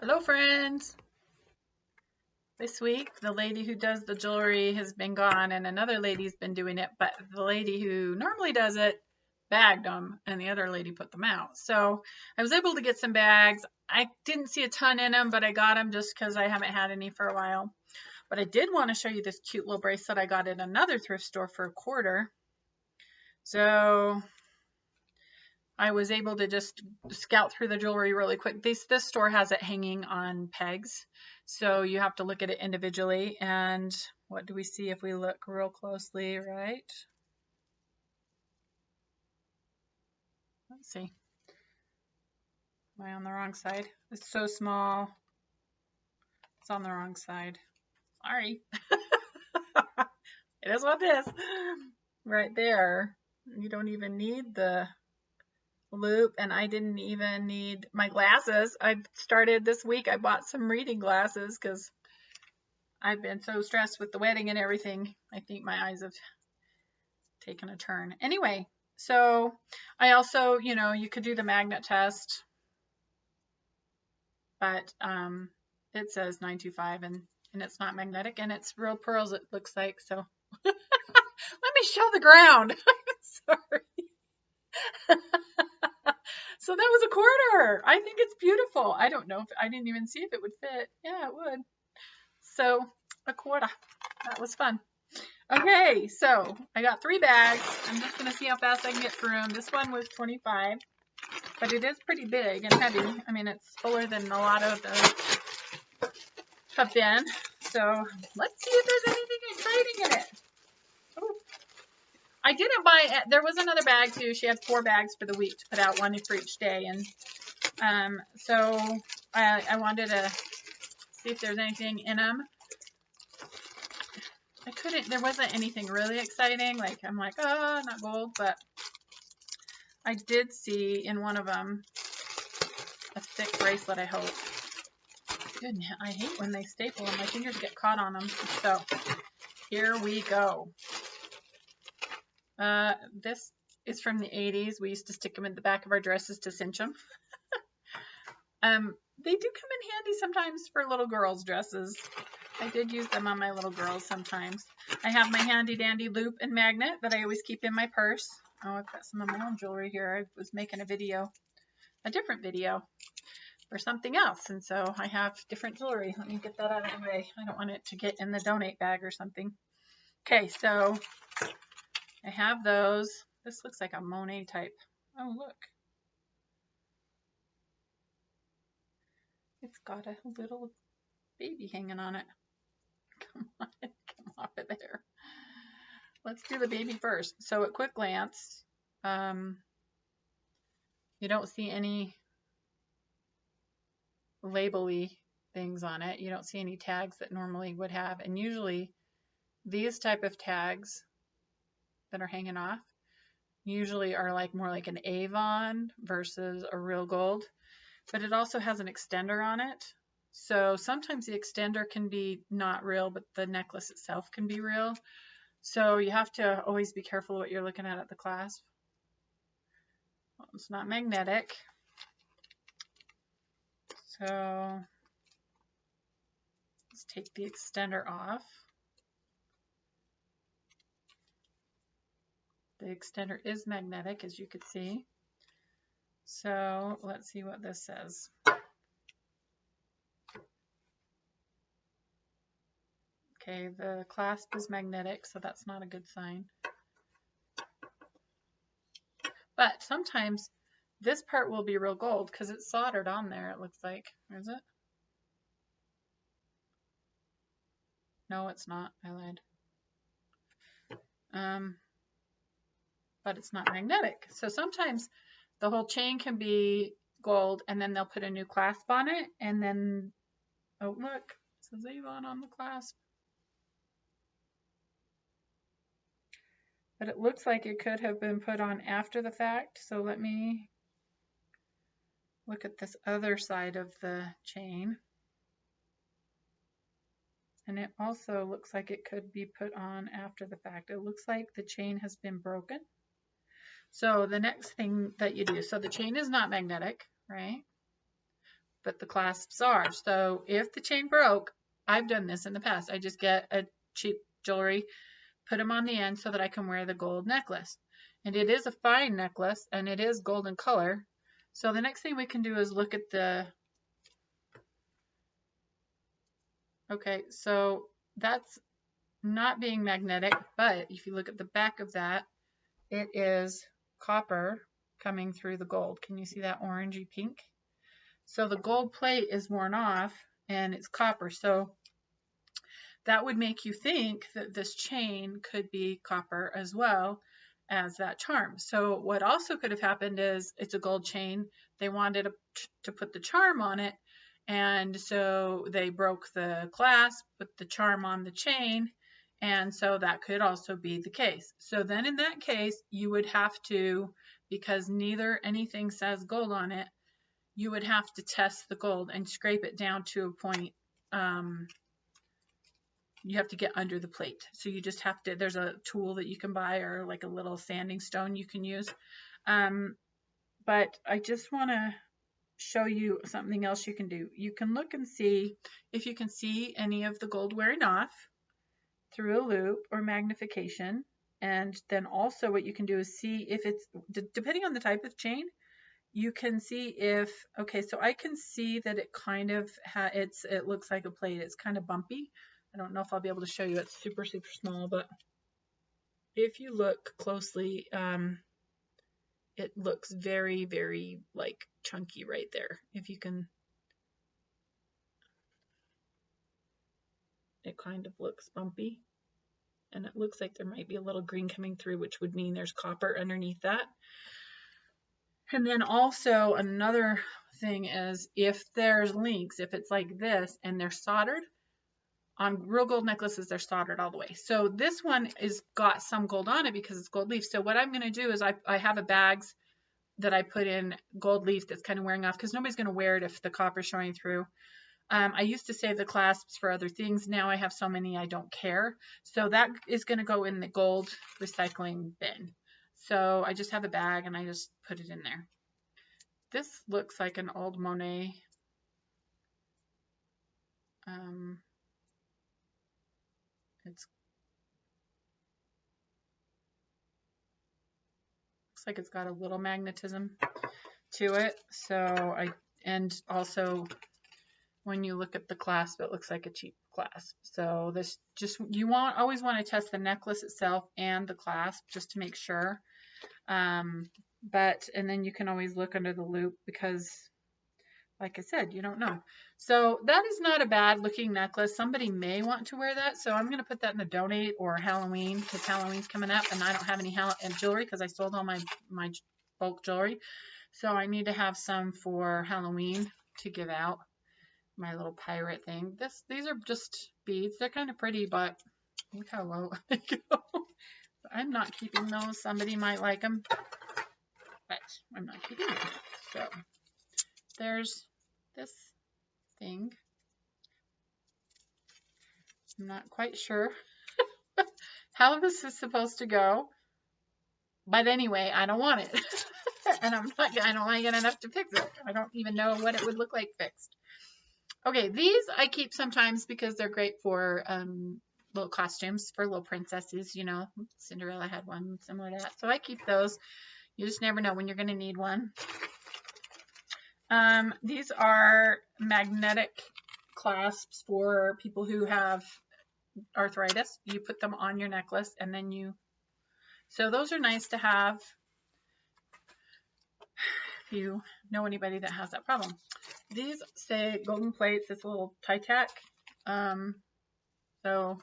Hello friends! This week the lady who does the jewelry has been gone and another lady's been doing it, but the lady who normally does it bagged them and the other lady put them out. So I was able to get some bags. I didn't see a ton in them, but I got them just because I haven't had any for a while. But I did want to show you this cute little bracelet I got at another thrift store for $1. So I was able to just scout through the jewelry really quick. This store has it hanging on pegs, so you have to look at it individually. And what do we see if we look real closely, right? Let's see. Am I on the wrong side? It's so small. It's on the wrong side. Sorry. It is what it is. Right there. You don't even need the loop, and I didn't even need my glasses. I started this week, I bought some reading glasses because I've been so stressed with the wedding and everything. I think my eyes have taken a turn. Anyway, so I also, you could do the magnet test, but it says 925 and it's not magnetic, and it's real pearls, it looks like. So let me show the ground. Sorry. So that was $1. I think it's beautiful. I don't know if I didn't even see if it would fit. Yeah, it would. So $1. That was fun. Okay, so I got 3 bags. I'm just going to see how fast I can get through them. This one was 25, but it is pretty big and heavy. I mean, it's fuller than a lot of those have been. So let's see if there's anything exciting in it. Ooh. I didn't buy, there was another bag too. She had 4 bags for the week to put out, one for each day. And so I wanted to see if there's anything in them. There wasn't anything really exciting. Like, I'm like, oh, not gold, but I did see in one of them a thick bracelet, I hope. Goodness, I hate when they staple and my fingers get caught on them. So here we go. This is from the 80s. We used to stick them in the back of our dresses to cinch them. They do come in handy sometimes for little girls' dresses. I did use them on my little girls sometimes. I have my handy dandy loop and magnet that I always keep in my purse. Oh, I've got some of my own jewelry here. I was making a different video for something else, and so I have different jewelry. Let me get that out of the way. I don't want it to get in the donate bag or something. Okay, so I have those. This looks like a Monet type. Oh, look. It's got a little baby hanging on it. Come on, come off of there. Let's do the baby first. So at quick glance, you don't see any label-y things on it. You don't see any tags that normally would have. And usually these type of tags that are hanging off usually are like more like an Avon versus a real gold. But it also has an extender on it. So sometimes the extender can be not real, but the necklace itself can be real. So you have to always be careful what you're looking at the clasp. Well, it's not magnetic. So let's take the extender off. The extender is magnetic, as you could see. So let's see what this says. Okay, the clasp is magnetic, so that's not a good sign. But sometimes this part will be real gold because it's soldered on there, it looks like. Is it? No, it's not. I lied. But it's not magnetic. So sometimes the whole chain can be gold, and then they'll put a new clasp on it, and then, oh look, it says Avon on the clasp. But it looks like it could have been put on after the fact. So let me look at this other side of the chain. And it also looks like it could be put on after the fact. It looks like the chain has been broken. So the next thing that you do, so the chain is not magnetic, right? but the clasps are. So if the chain broke, I've done this in the past. I just get a cheap jewelry, put them on the end so that I can wear the gold necklace. And it is a fine necklace, and it is golden color. So the next thing we can do is look at the, okay, so that's not being magnetic, but if you look at the back of that, it is copper coming through the gold. Can you see that orangey pink? So the gold plate is worn off and it's copper. So that would make you think that this chain could be copper as well as that charm. So what also could have happened is it's a gold chain. They wanted to put the charm on it. And so they broke the clasp, put the charm on the chain. And so that could also be the case. So then in that case, you would have to, because neither anything says gold on it, you would have to test the gold and scrape it down to a point. You have to get under the plate. So you just have to, there's a tool that you can buy or like a little sanding stone you can use. But I just want to show you something else you can do. You can look and see if you can see any of the gold wearing off through a loop or magnification. And then also what you can do is see if it's, depending on the type of chain, you can see if, okay, so I can see that it kind of, it looks like a plate. It's kind of bumpy. I don't know if I'll be able to show you. It's super, super small, but if you look closely, it looks very, very like chunky right there. If you can, it kind of looks bumpy, and it looks like there might be a little green coming through, which would mean there's copper underneath that. And then also another thing is if there's links, if it's like this and they're soldered, on real gold necklaces, they're soldered all the way. So this one is got some gold on it because it's gold leaf. So what I'm going to do is I have a bags that I put in gold leaf that's kind of wearing off because nobody's going to wear it if the copper's showing through. I used to save the clasps for other things. Now I have so many I don't care. So that is going to go in the gold recycling bin. So I just have a bag and I just put it in there. This looks like an old Monet. Looks like it's got a little magnetism to it. So and also when you look at the clasp, it looks like a cheap clasp. So this just, you always want to test the necklace itself and the clasp just to make sure. And then you can always look under the loop because, like I said, you don't know. So that is not a bad looking necklace. Somebody may want to wear that. So I'm going to put that in the donate or Halloween because Halloween's coming up and I don't have any jewelry because I sold all my bulk jewelry. So I need to have some for Halloween to give out. My little pirate thing. These are just beads. They're kind of pretty, but look how low they go. I'm not keeping those. Somebody might like them, but I'm not keeping them. So there's this thing. I'm not quite sure how this is supposed to go, but anyway, I don't want it, and I don't like it enough to fix it. I don't even know what it would look like fixed. Okay, these I keep sometimes because they're great for little costumes for little princesses, you know. Cinderella had one similar to that. So I keep those. You just never know when you're going to need one. These are magnetic clasps for people who have arthritis. You put them on your necklace and then you... So those are nice to have if you know anybody that has that problem. These say golden plates. It's a little tie tack. So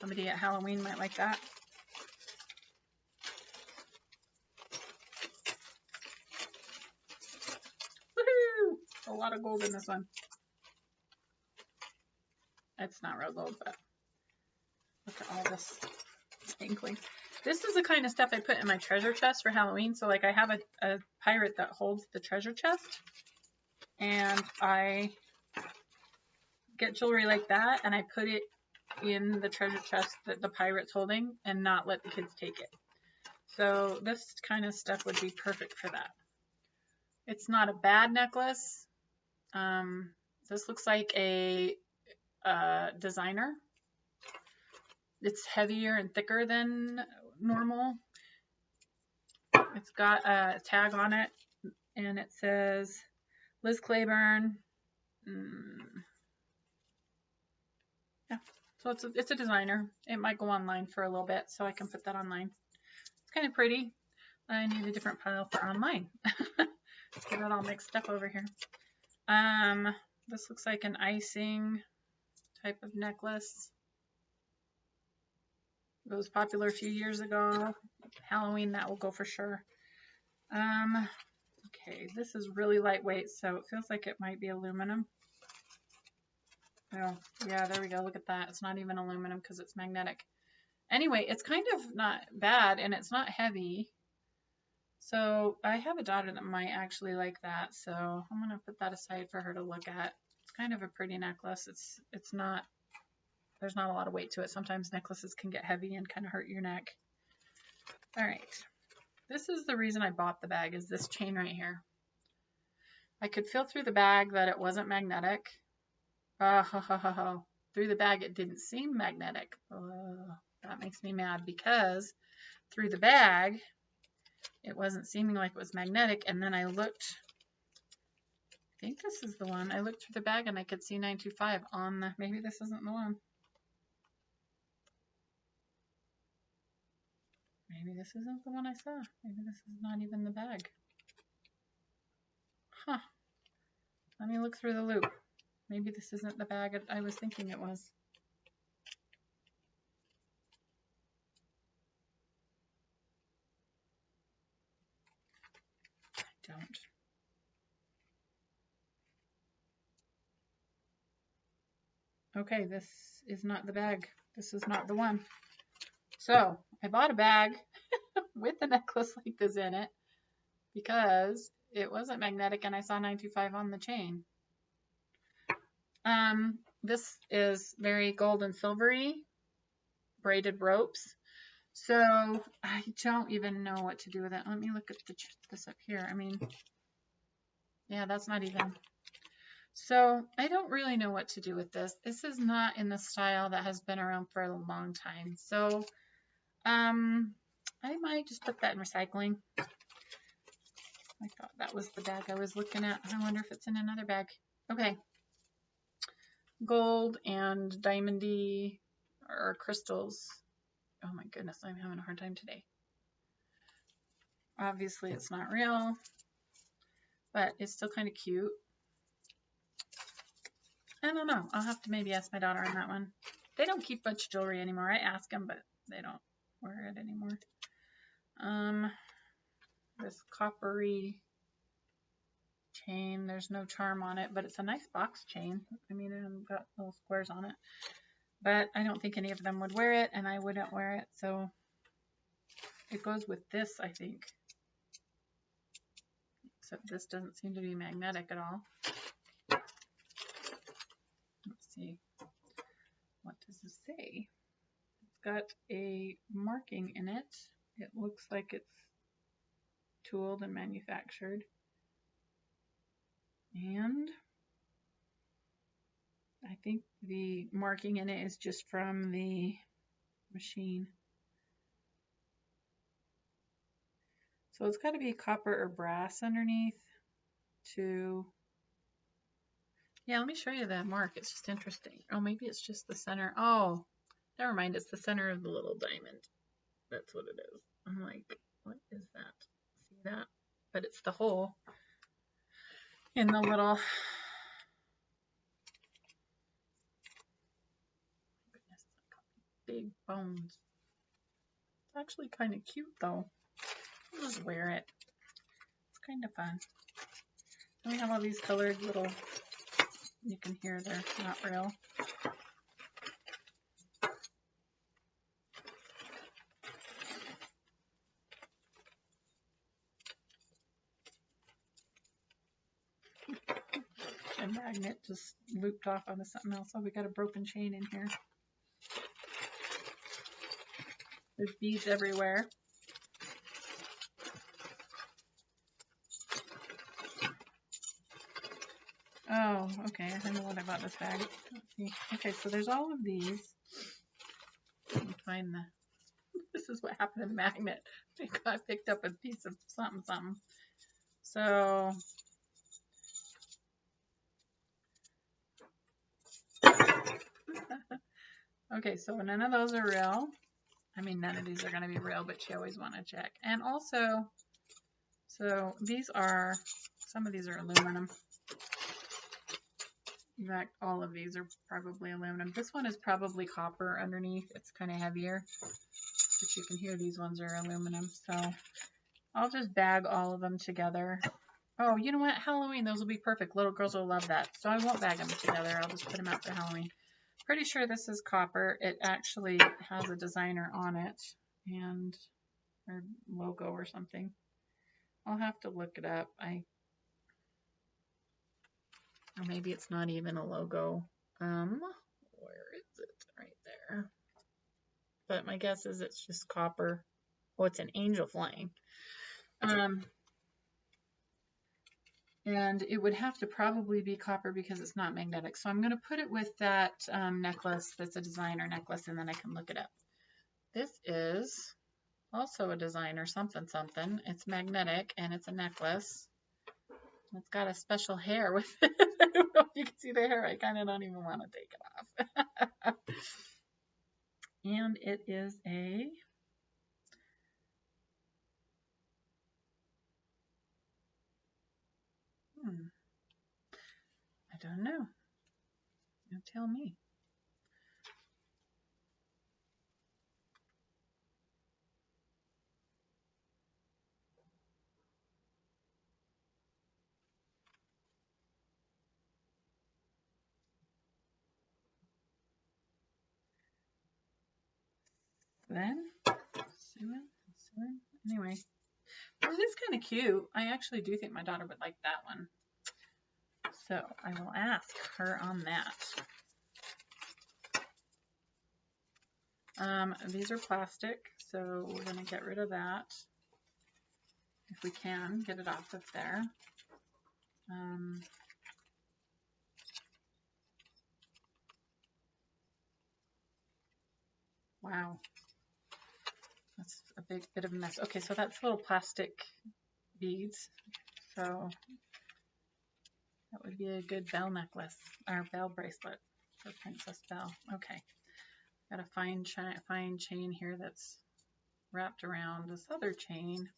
somebody at Halloween might like that. Woohoo! A lot of gold in this one. It's not real gold, but look at all this twinkling. This is the kind of stuff I put in my treasure chest for Halloween. So like I have a pirate that holds the treasure chest. And I get jewelry like that and I put it in the treasure chest that the pirate's holding and not let the kids take it. So this kind of stuff would be perfect for that. It's not a bad necklace. This looks like a designer. It's heavier and thicker than normal. It's got a tag on it, and it says Liz Claiborne. Yeah, so it's a designer. It might go online for a little bit, so I can put that online. It's kind of pretty. I need a different pile for online. Let's get it all mixed up over here. This looks like an icing type of necklace. It was popular a few years ago. Halloween, that will go for sure. Okay, this is really lightweight, so it feels like it might be aluminum. Oh, yeah, there we go. Look at that. It's not even aluminum because it's magnetic. Anyway, it's kind of not bad, and it's not heavy. So I have a daughter that might actually like that, so I'm going to put that aside for her to look at. It's kind of a pretty necklace. It's not, there's not a lot of weight to it. Sometimes necklaces can get heavy and kind of hurt your neck. All right. This is the reason I bought the bag, is this chain right here. I could feel through the bag that it wasn't magnetic. Through the bag, it didn't seem magnetic. That makes me mad because through the bag, it wasn't seeming like it was magnetic. And then I looked, I think this is the one. I looked through the bag and I could see 925 on the, maybe this isn't the one. Maybe this isn't the one I saw. Maybe this is not even the bag. Huh. Let me look through the loop. Maybe this isn't the bag I was thinking it was. I don't. Okay, this is not the bag. This is not the one. So I bought a bag with a necklace like this in it because it wasn't magnetic and I saw 925 on the chain. This is very gold and silvery braided ropes. So I don't even know what to do with it. Let me look at this up here. I mean, yeah, that's not even. So I don't really know what to do with this. This is not in the style that has been around for a long time. So I might just put that in recycling. I thought that was the bag I was looking at. I wonder if it's in another bag. Okay. Gold and diamondy or crystals. Oh my goodness, I'm having a hard time today. Obviously it's not real, but it's still kind of cute. I don't know. I'll have to maybe ask my daughter on that one. They don't keep much jewelry anymore. I ask them, but they don't wear it anymore. This coppery chain, there's no charm on it, but it's a nice box chain. I mean, it's got little squares on it, but I don't think any of them would wear it, and I wouldn't wear it, so it goes with this, I think. Except this doesn't seem to be magnetic at all. Let's see. What does this say? It's got a marking in it. It looks like it's tooled and manufactured. And I think the marking in it is just from the machine. So it's got to be copper or brass underneath to, yeah, let me show you the mark. It's just interesting. Oh, maybe it's just the center. Oh, never mind. It's the center of the little diamond. That's what it is. I'm like, what is that? See that? But it's the hole in the little, goodness, big bones. It's actually kind of cute though. I'll just wear it. It's kind of fun. And we have all these colored little, you can hear they're not real. A magnet just looped off onto something else. Oh, we got a broken chain in here. There's beads everywhere. Oh, okay. I don't know what I bought this bag. Let's see. Okay, so there's all of these. Let me find the. This is what happened to the magnet. I picked up a piece of something, something. So, okay, so none of those are real. I mean, none of these are going to be real, but you always want to check. And also, so these are, some of these are aluminum. In fact, all of these are probably aluminum. This one is probably copper underneath. It's kind of heavier, but you can hear these ones are aluminum. So I'll just bag all of them together. Oh, you know what? Halloween, those will be perfect. Little girls will love that. So I won't bag them together. I'll just put them out for Halloween. Pretty sure this is copper. It actually has a designer on it and or logo or something. I'll have to look it up. Or maybe it's not even a logo. Where is it? Right there. But my guess is it's just copper. Oh, it's an angel flying. And it would have to probably be copper because it's not magnetic. So I'm going to put it with that necklace that's a designer necklace, and then I can look it up. This is also a designer something something. It's magnetic, and it's a necklace. It's got a special hair with it. I don't know if you can see the hair. I kind of don't even want to take it off. And it is a... I don't know. You tell me. Then, anyway, well, it is kind of cute. I actually do think my daughter would like that one. So I will ask her on that. These are plastic, so we're going to get rid of that if we can get it off of there. Wow, that's a big bit of a mess. Okay, so that's little plastic beads. So that would be a good bell necklace or bell bracelet for Princess Belle. Okay, got a fine chain here that's wrapped around this other chain.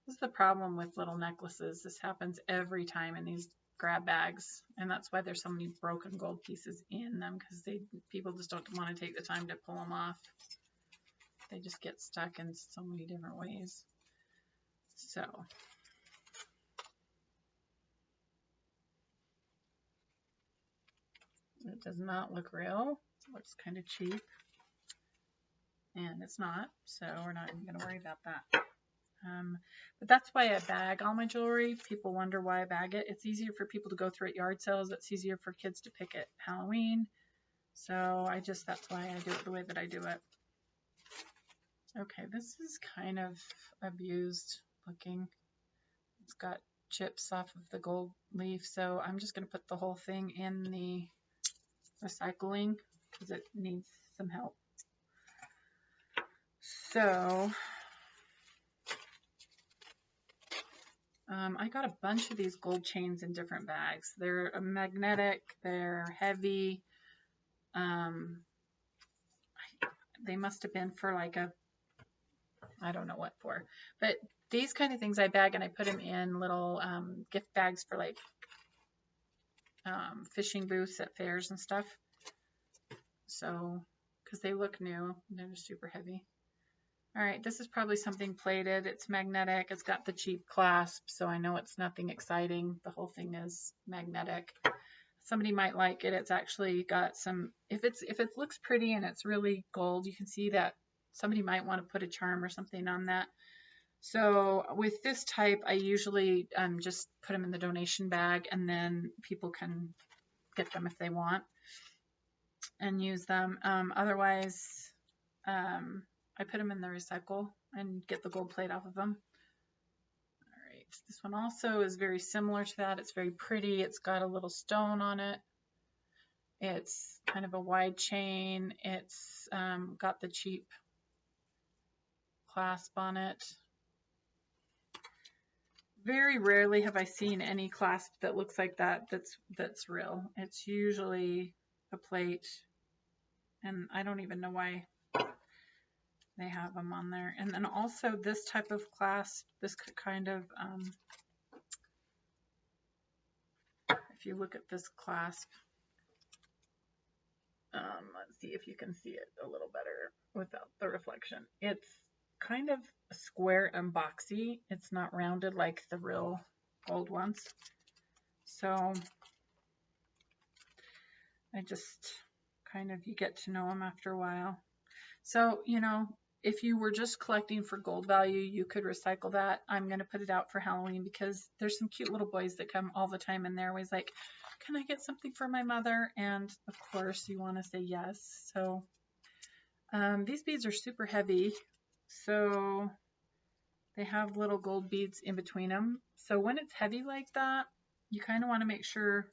This is the problem with little necklaces. This happens every time in these grab bags, and that's why there's so many broken gold pieces in them, because people just don't want to take the time to pull them off. They just get stuck in so many different ways. So it does not look real. It looks kind of cheap, and it's not, so we're not even going to worry about that. But that's why I bag all my jewelry. People wonder why I bag it. It's easier for people to go through at yard sales. It's easier for kids to pick at Halloween. So that's why I do it the way that I do it. Okay, this is kind of abused looking. It's got chips off of the gold leaf, so I'm just going to put the whole thing in the recycling because it needs some help. So I got a bunch of these gold chains in different bags. They're magnetic, they're heavy. They must have been for like I don't know what for, but these kind of things I bag and I put them in little gift bags for like fishing booths at fairs and stuff. So, because they look new, they're super heavy. All right, this is probably something plated. It's magnetic. It's got the cheap clasp, so I know it's nothing exciting. The whole thing is magnetic. Somebody might like it. It's actually got some, if it looks pretty and it's really gold, you can see that somebody might want to put a charm or something on that. So with this type, I usually just put them in the donation bag, and then people can get them if they want and use them. Otherwise, I put them in the recycle and get the gold plate off of them. All right, This one also is very similar to that. It's very pretty. It's got a little stone on it. It's kind of a wide chain. It's got the cheap clasp on it. Very rarely have I seen any clasp that looks like that that's real. It's usually a plate, and I don't even know why they have them on there. And then also this type of clasp, this kind of, if you look at this clasp, let's see if you can see it a little better without the reflection. It's kind of square and boxy. It's not rounded like the real gold ones. So I just kind of, you get to know them after a while. So, you know, if you were just collecting for gold value, you could recycle that. I'm going to put it out for Halloween because there's some cute little boys that come all the time and they're always like, can I get something for my mother? And of course you want to say yes. So these beads are super heavy. So they have little gold beads in between them. So when it's heavy like that, you kind of want to make sure,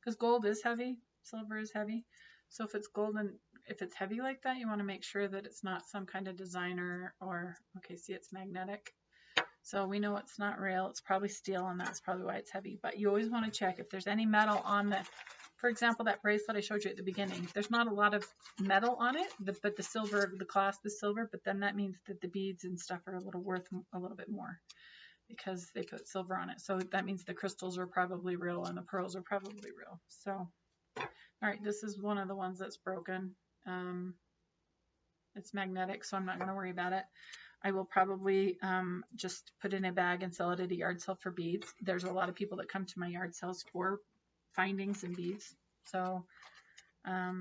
because gold is heavy, silver is heavy. So if it's gold and if it's heavy like that, you want to make sure that it's not some kind of designer or, okay, see, it's magnetic. So we know it's not real. It's probably steel, and that's probably why it's heavy. But you always want to check if there's any metal on the, for example, that bracelet I showed you at the beginning. There's not a lot of metal on it, but the silver, the clasp is silver, but then that means that the beads and stuff are a little worth a little bit more because they put silver on it. So that means the crystals are probably real and the pearls are probably real. So, all right, this is one of the ones that's broken. It's magnetic, so I'm not going to worry about it. I will probably just put it in a bag and sell it at a yard sale for beads. There's a lot of people that come to my yard sales for findings and beads. So I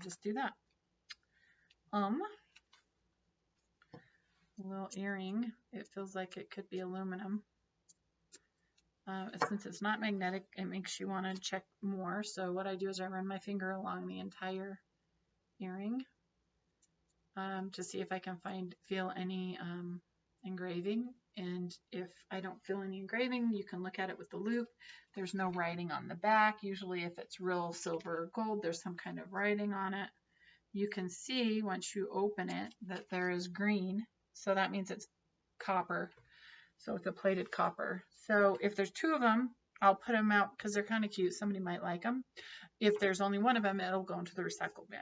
just do that. A little earring. It feels like it could be aluminum. Since it's not magnetic, it makes you want to check more. So what I do is I run my finger along the entire earring to see if I can feel any engraving. And if I don't feel any engraving, you can look at it with the loop. There's no writing on the back. Usually if it's real silver or gold, there's some kind of writing on it. You can see once you open it that there is green. So that means it's copper. So it's a plated copper. So if there's two of them, I'll put them out because they're kind of cute. Somebody might like them. If there's only one of them, it'll go into the recycle bin.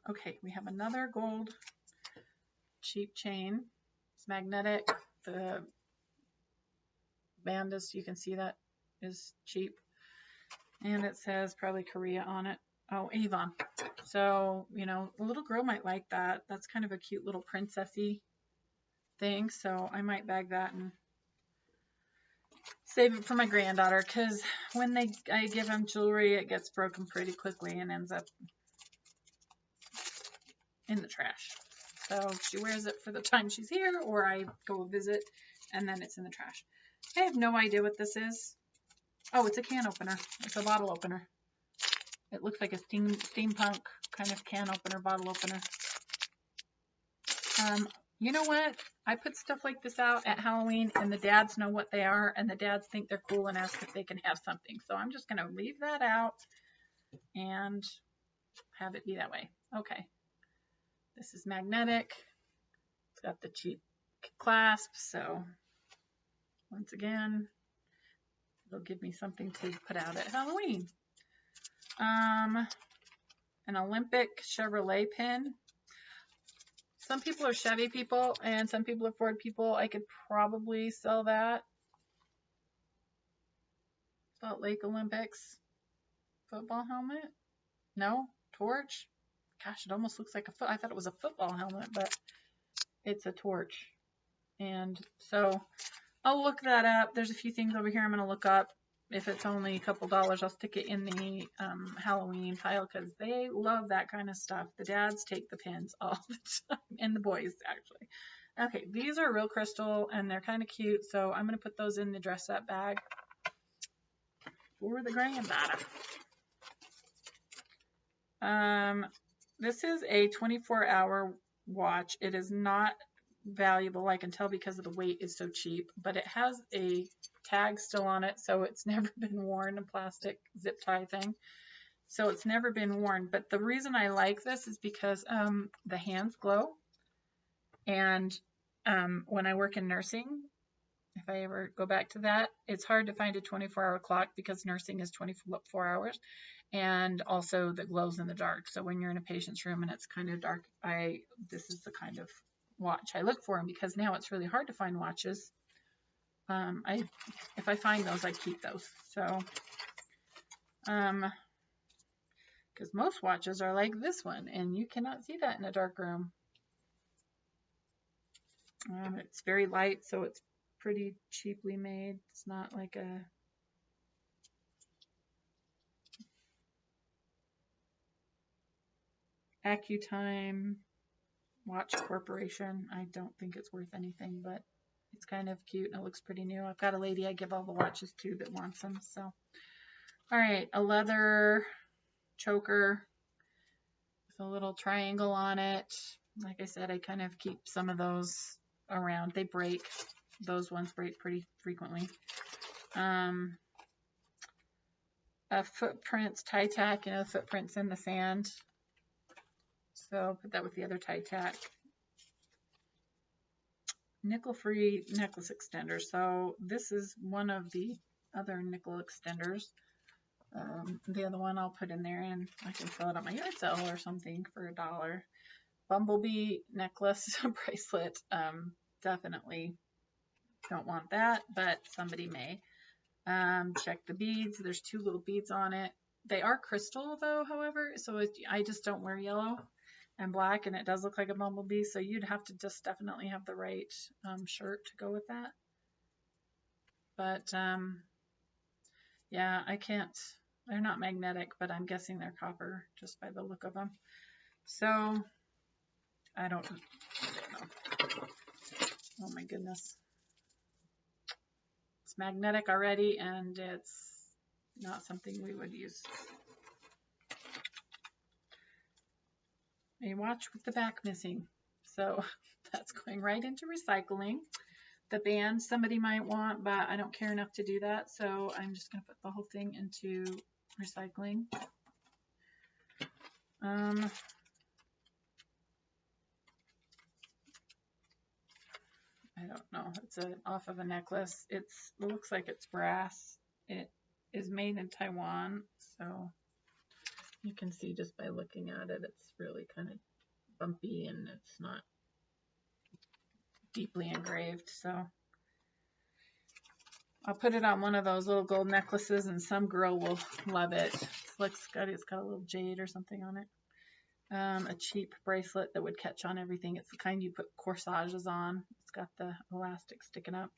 Okay, we have another gold cheap chain. It's magnetic. The band is, you can see that is cheap. And it says probably Korea on it. Oh, Avon. So, you know, a little girl might like that. That's kind of a cute little princessy thing. So I might bag that and save it for my granddaughter, because when I give them jewelry, it gets broken pretty quickly and ends up in the trash. So she wears it for the time she's here, or I go visit and then it's in the trash. I have no idea what this is. Oh, it's a can opener. It's a bottle opener. It looks like a steampunk kind of can opener, bottle opener. You know what? I put stuff like this out at Halloween and the dads know what they are and the dads think they're cool and ask if they can have something. So I'm just going to leave that out and have it be that way. Okay. This is magnetic. It's got the cheap clasp. So once again, it'll give me something to put out at Halloween. An Olympic Chevrolet pin. Some people are Chevy people and some people are Ford people. I could probably sell that. Salt Lake Olympics football helmet. No, torch. Gosh, it almost looks like a foot. I thought it was a football helmet, but it's a torch. And so I'll look that up. There's a few things over here I'm going to look up. If it's only a couple dollars, I'll stick it in the Halloween pile because they love that kind of stuff. The dads take the pins all the time, and the boys, actually. Okay, these are real crystal, and they're kind of cute, so I'm going to put those in the dress-up bag for the granddaughter. This is a 24-hour watch. It is not valuable. I can tell because of the weight is so cheap, but it has a tag still on it, so it's never been worn, a plastic zip tie thing. So it's never been worn. But the reason I like this is because the hands glow. And when I work in nursing, if I ever go back to that, it's hard to find a 24-hour clock because nursing is 24 hours. And also the glows in the dark. So when you're in a patient's room and it's kind of dark, this is the kind of watch I look for. And because now it's really hard to find watches, if I find those, I keep those. So, because most watches are like this one, and you cannot see that in a dark room. It's very light, so it's pretty cheaply made. It's not like a AccuTime Watch Corporation. I don't think it's worth anything, but it's kind of cute and it looks pretty new. I've got a lady I give all the watches to that wants them. So, all right, a leather choker with a little triangle on it. Like I said, I kind of keep some of those around. They break. Those ones break pretty frequently. A footprints tie tack, you know, footprints in the sand. So put that with the other tie tack. Nickel-free necklace extender. So this is one of the other nickel extenders. The other one I'll put in there and I can sell it on my yard sale or something for $1. Bumblebee necklace bracelet. Definitely don't want that, but somebody may. Check the beads. There's 2 little beads on it. They are crystal though, however, so I just don't wear yellow and black, and it does look like a bumblebee, so you'd have to just definitely have the right shirt to go with that. But yeah, I can't, they're not magnetic, but I'm guessing they're copper just by the look of them. So I don't know. Oh my goodness. It's magnetic already, and it's not something we would use. A watch with the back missing. So that's going right into recycling. The band somebody might want, but I don't care enough to do that. So I'm just going to put the whole thing into recycling. I don't know. It's off of a necklace. It looks like it's brass. It is made in Taiwan, so you can see just by looking at it, it's really kind of bumpy and it's not deeply engraved. So I'll put it on one of those little gold necklaces, and some girl will love it. It's got a little jade or something on it. A cheap bracelet that would catch on everything. It's the kind you put corsages on. It's got the elastic sticking up.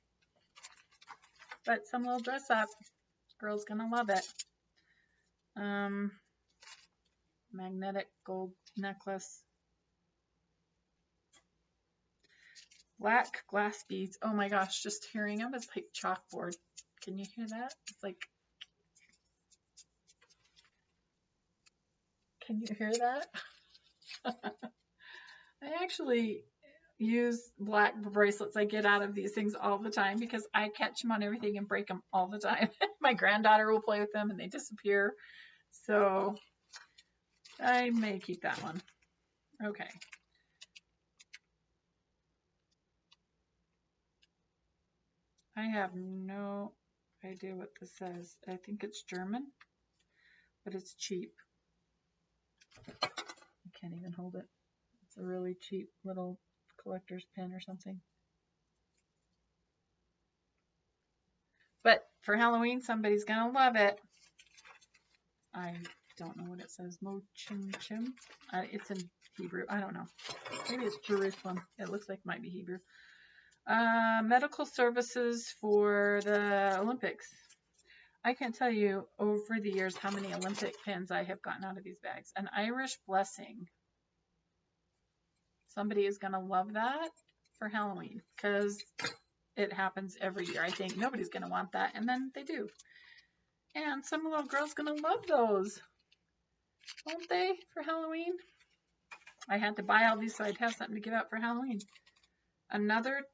But some little dress up. Girl's gonna love it. Magnetic gold necklace. Black glass beads. Oh my gosh, just hearing them is like chalkboard. Can you hear that? It's like, can you hear that? I actually use black bracelets I get out of these things all the time because I catch them on everything and break them all the time. My granddaughter will play with them and they disappear. So I may keep that one. Okay. I have no idea what this says. I think it's German, but it's cheap. I can't even hold it. It's a really cheap little collector's pen or something. But for Halloween, somebody's gonna love it. I don't know what it says. Mo Chim Chim. It's in Hebrew. I don't know. Maybe it's Jerusalem. It looks like it might be Hebrew. Medical services for the Olympics. I can't tell you over the years how many Olympic pins I have gotten out of these bags. An Irish blessing. Somebody is going to love that for Halloween because it happens every year. I think nobody's going to want that, and then they do. And some little girl's going to love those, won't they, for Halloween? I had to buy all these so I'd have something to give out for Halloween. another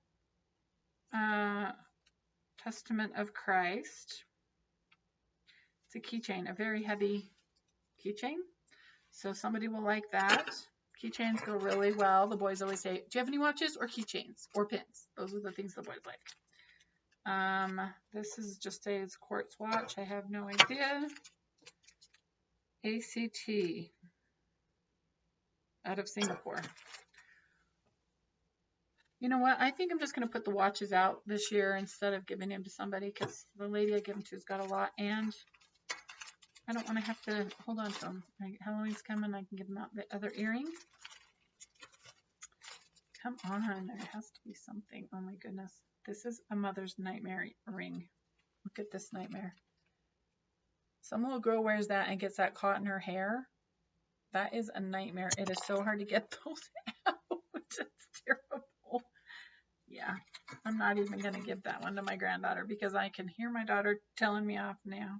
Testament of Christ. It's a keychain, a very heavy keychain. So somebody will like that. Keychains go really well. The boys always say, do you have any watches or keychains or pins? Those are the things the boys like. This is just a quartz watch. I have no idea. ACT out of Singapore. You know what? I think I'm just going to put the watches out this year instead of giving them to somebody, because the lady I give them to has got a lot, and I don't want to have to hold on to them. Halloween's coming. I can give them out the other earrings. Come on. There has to be something. Oh my goodness. This is a mother's nightmare ring. Look at this nightmare. Some little girl wears that and gets that caught in her hair. That is a nightmare. It is so hard to get those out. It's terrible. Yeah, I'm not even going to give that one to my granddaughter because I can hear my daughter telling me off now.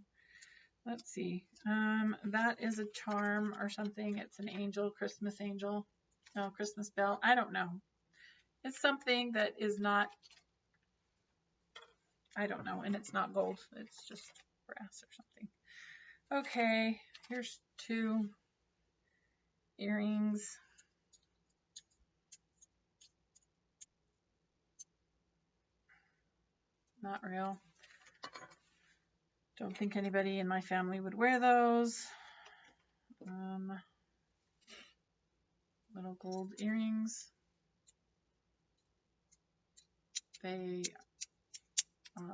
Let's see. That is a charm or something. It's an angel, Christmas angel. No, Christmas bell. I don't know. It's something that is not, I don't know, and it's not gold. It's just brass or something. Okay, here's two earrings. Not real. Don't think anybody in my family would wear those. Little gold earrings. They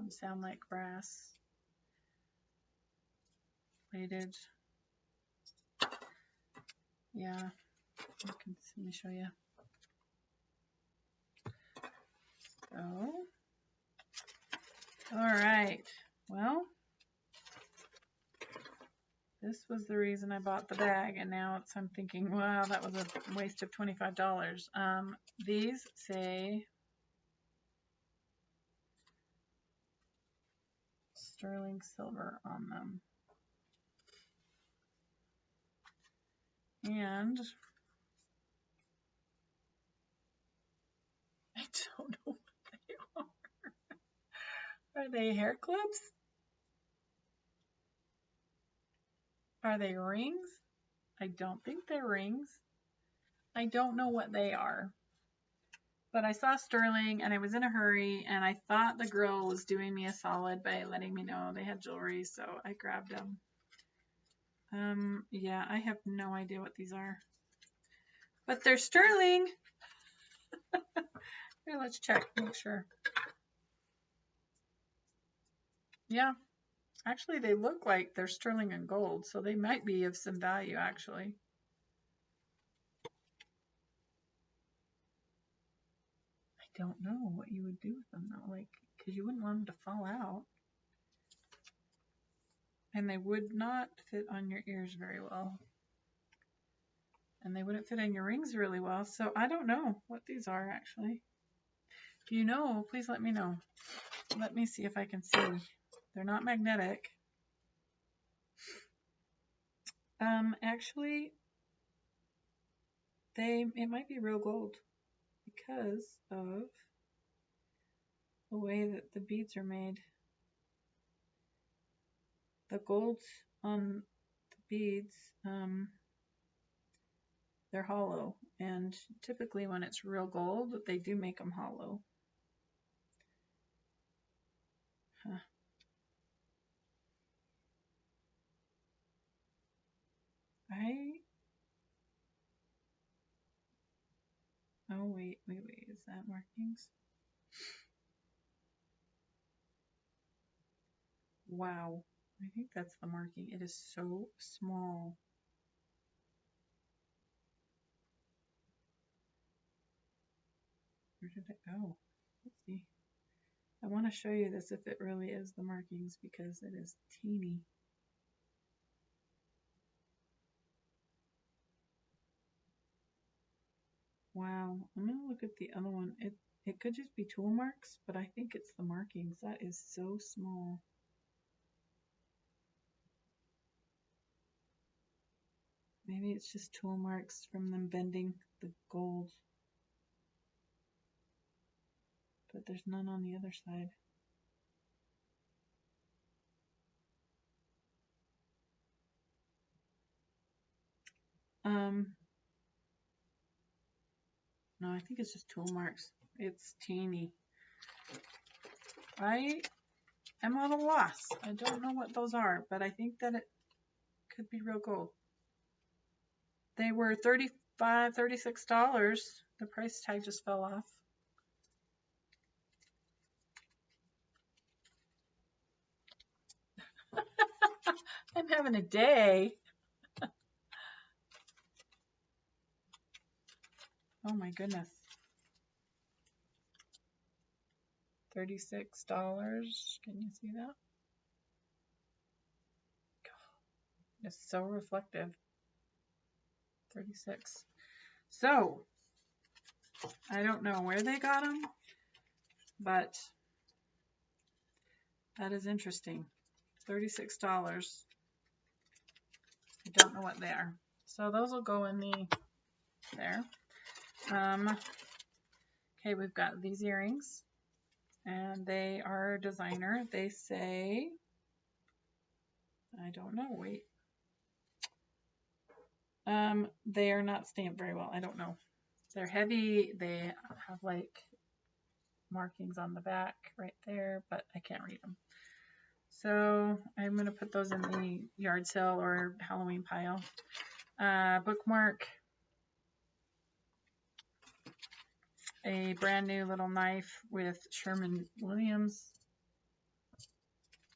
sound like brass. Plated. Yeah. Let me show you. So, all right. Well, this was the reason I bought the bag, and now I'm thinking, wow, that was a waste of $25. These say sterling silver on them. And I don't know what they are. Are they hair clips? Are they rings? I don't think they're rings. I don't know what they are. But I saw sterling and I was in a hurry, and I thought the girl was doing me a solid by letting me know they had jewelry, so I grabbed them. Yeah, I have no idea what these are. But they're sterling. Here, let's check, make sure. Yeah, actually they look like they're sterling and gold, so they might be of some value actually. I don't know what you would do with them though, like, because you wouldn't want them to fall out. And they would not fit on your ears very well. And they wouldn't fit on your rings really well, so I don't know what these are actually. If you know, please let me know. Let me see if I can see. They're not magnetic. Actually, it might be real gold because of the way that the beads are made. The gold on the beads, they're hollow, and typically when it's real gold, they do make them hollow. Huh. Oh, wait, is that markings? Wow, I think that's the marking. It is so small. Where did it go? Let's see. I want to show you this if it really is the markings, because it is teeny. Wow, I'm going to look at the other one. It could just be tool marks, but I think it's the markings. That is so small. Maybe it's just tool marks from them bending the gold. but there's none on the other side. No, I think it's just tool marks. It's teeny. I am at a loss. I don't know what those are, but I think that it could be real gold. They were $35, $36. The price tag just fell off. I'm having a day. Oh my goodness. $36. Can you see that? It's so reflective. 36. So, I don't know where they got them, but that is interesting. $36. I don't know what they are. So those will go in the there. Okay, we've got these earrings, and they are designer. They say, I don't know, wait. They are not stamped very well. I don't know. They're heavy. They have like markings on the back right there, but I can't read them. So I'm going to put those in the yard sale or Halloween pile. Bookmark. A brand new little knife with Sherwin-Williams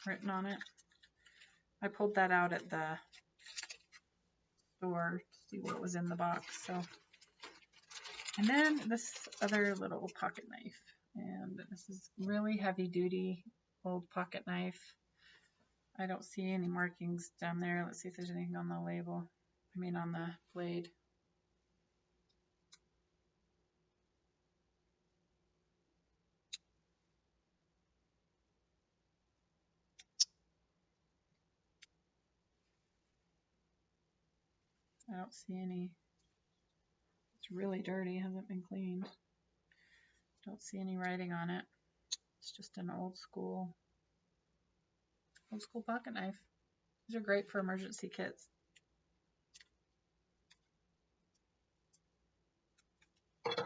written on it. I pulled that out at the store to see what was in the box. So, and then this other little pocket knife, and this is really heavy duty old pocket knife. I don't see any markings down there. Let's see if there's anything on the label. I mean on the blade. I don't see any. It's really dirty, hasn't been cleaned. Don't see any writing on it. It's just an old school pocket knife. These are great for emergency kits. It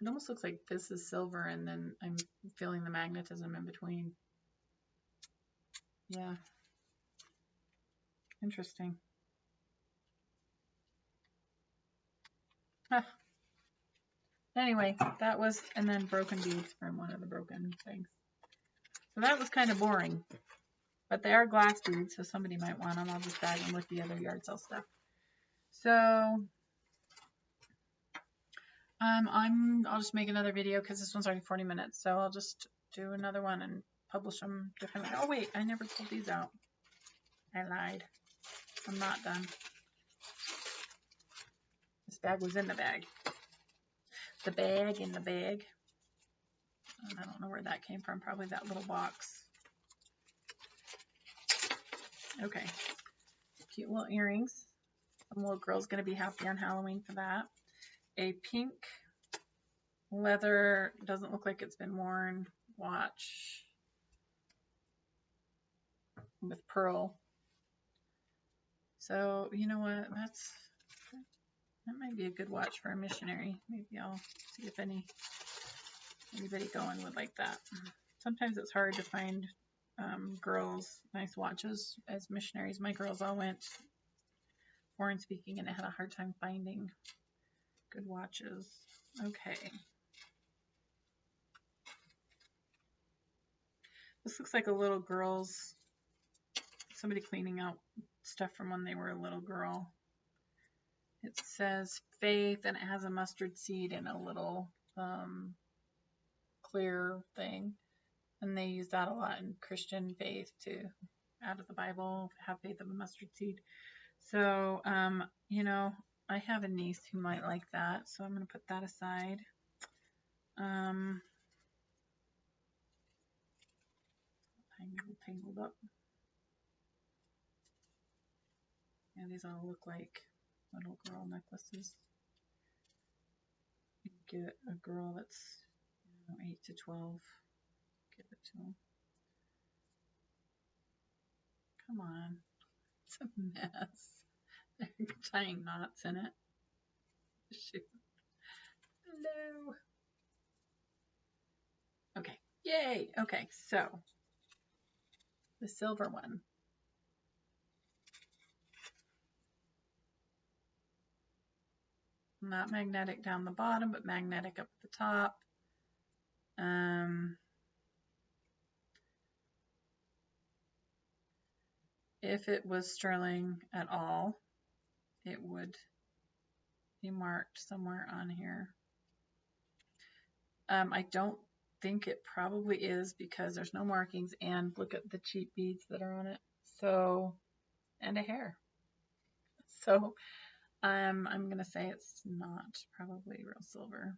almost looks like this is silver and then I'm feeling the magnetism in between. Yeah. Interesting. Huh. Anyway, that was, and then broken beads from one of the broken things. So that was kind of boring. But they are glass beads, so somebody might want them. I'll just bag them with the other yard sale stuff. So I'll just make another video because this one's already 40 minutes. So I'll just do another one and publish them differently. Oh wait, I never pulled these out. I lied. I'm not done. This bag was in the bag. The bag in the bag. And I don't know where that came from. Probably that little box. Okay. Cute little earrings. Some little girl's going to be happy on Halloween for that. A pink leather, doesn't look like it's been worn, watch with pearl. So, you know what, that might be a good watch for a missionary. Maybe I'll see if anybody going would like that. Sometimes it's hard to find girls nice watches as missionaries. My girls all went foreign speaking and I had a hard time finding good watches. Okay. This looks like a little girl's, somebody cleaning out stuff from when they were a little girl. It says faith and it has a mustard seed in a little clear thing. And they use that a lot in Christian faith to, out of the Bible, have faith of a mustard seed. So, you know, I have a niece who might like that. So I'm going to put that aside. Tangled up. Yeah, these all look like little girl necklaces. get a girl that's 8 to 12. Give it to him. Come on. It's a mess. They're tying knots in it. Shoot. Hello. Okay. Yay. Okay. So the silver one. Not magnetic down the bottom, but magnetic up the top. If it was sterling at all, it would be marked somewhere on here. I don't think it probably is because there's no markings, and look at the cheap beads that are on it. So, and a hair. So I'm going to say it's not probably real silver.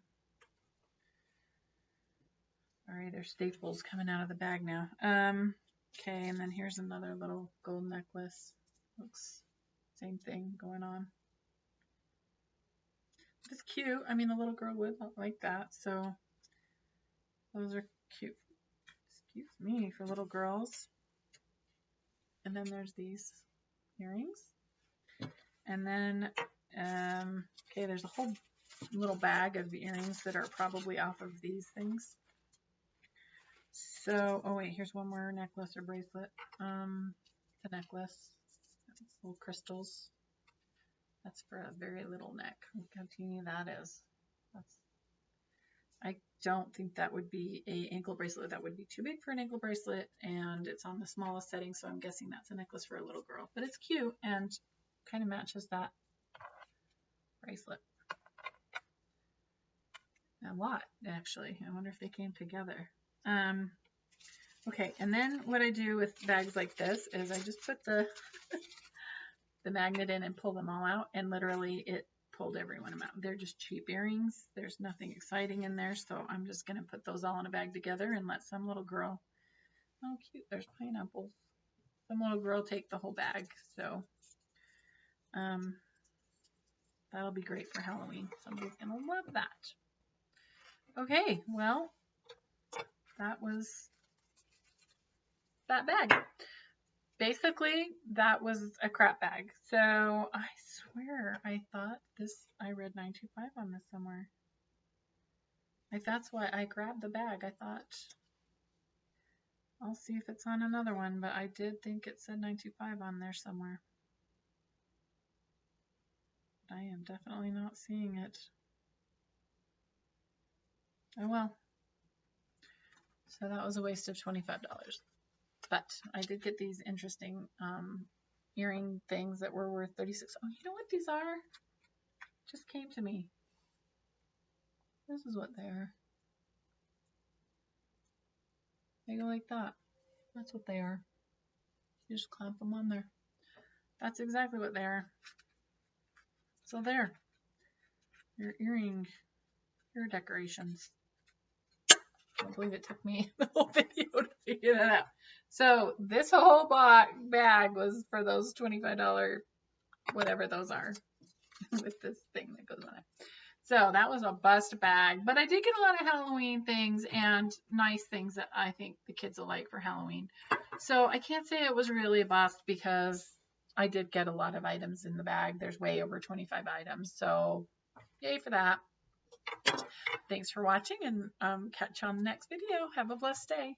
Sorry, there's staples coming out of the bag now. Okay, and then here's another little gold necklace. Looks same thing going on. It's cute. I mean, the little girl would like that. So those are cute. Excuse me, for little girls. And then there's these earrings. And then, okay, there's a whole little bag of earrings that are probably off of these things. So, oh wait, here's one more necklace or bracelet. The necklace. It's little crystals. That's for a very little neck. Look how teeny that is. I don't think that would be an ankle bracelet. That would be too big for an ankle bracelet, and it's on the smallest setting, so I'm guessing that's a necklace for a little girl. But it's cute and kind of matches that bracelet. A lot, actually. I wonder if they came together. Okay, and then what I do with bags like this is I just put the magnet in and pull them all out, and literally it pulled every one of them out. They're just cheap earrings. There's nothing exciting in there, so I'm just going to put those all in a bag together and let some little girl, oh cute, there's pineapples. Some little girl take the whole bag, so that'll be great for Halloween. Somebody's going to love that. Okay, well, that was that bag. Basically, that was a crap bag. So I swear I thought this, I read 925 on this somewhere. That's why I grabbed the bag. I thought, I'll see if it's on another one, but I did think it said 925 on there somewhere. I am definitely not seeing it. Oh well. So that was a waste of $25. But I did get these interesting earring things that were worth $36. Oh, you know what these are? Just came to me. This is what they are. They go like that. That's what they are. You just clamp them on there. That's exactly what they are. So there. Your ear decorations. I can't believe it took me the whole video to figure that out. So this whole bag was for those $25, whatever those are, with this thing that goes on it. So that was a bust bag, but I did get a lot of Halloween things and nice things that I think the kids will like for Halloween. So I can't say it was really a bust because I did get a lot of items in the bag. There's way over 25 items, so yay for that. Thanks for watching, and catch you on the next video. Have a blessed day.